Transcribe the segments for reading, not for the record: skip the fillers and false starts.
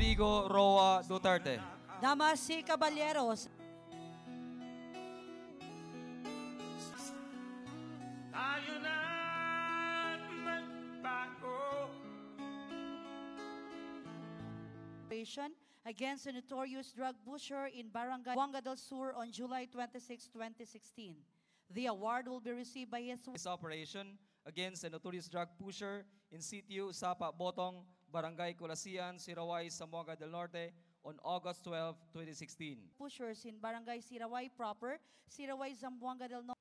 Rodrigo Roa Duterte. Damas y caballeros, Tayo na magbago. against a notorious drug pusher in Barangay Buanga del Sur on July 26, 2016. The award will be received by his This operation against a notorious drug pusher in Sitio Sapa Botong, Barangay Colasian, Siraway, Zamboanga del Norte on August 12, 2016. pushers in Barangay Siraway proper, Siraway, Zamboanga del Norte.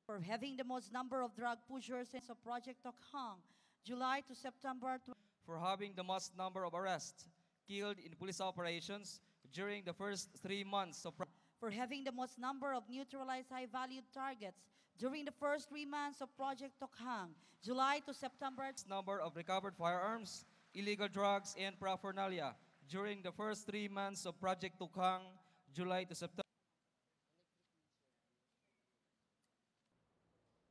For having the most number of drug pushers in Project Tokhang, July to September. For having the most number of arrests killed in police operations during the first 3 months of For having the most number of neutralized high-valued targets during the first 3 months of Project Tokhang, July to September. number of recovered firearms, illegal drugs, and paraphernalia during the first 3 months of Project Tukhang, July to September.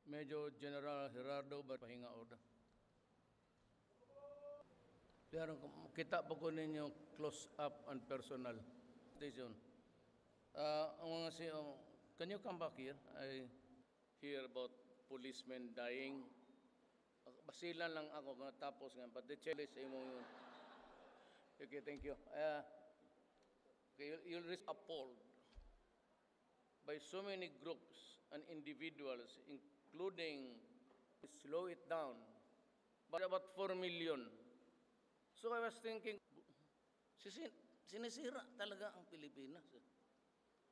Major General Gerardo pahinga order. Pero kita po ko ninyo close up and personal station. Can you come back here? I hear about policemen dying. Basilan lang ako tapos nga but the challenge sa imo yun. Okay, thank you. Okay, you'll be appalled by so many groups and individuals, including slow it down, but about 4 million. So I was thinking, sinisira talaga ang Pilipinas.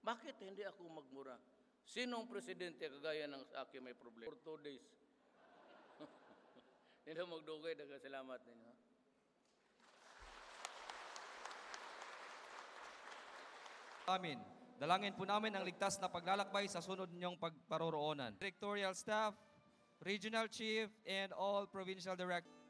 Bakit hindi ako magmura? Sinong presidente kagaya ng sa akin may problema? For 2 days. Hindi magdugay, salamat ninyo. Amin. Dalangin po namin ang ligtas na paglalakbay sa sunod ninyong pagparoroonan. Directorial staff, regional chief, and all provincial directors.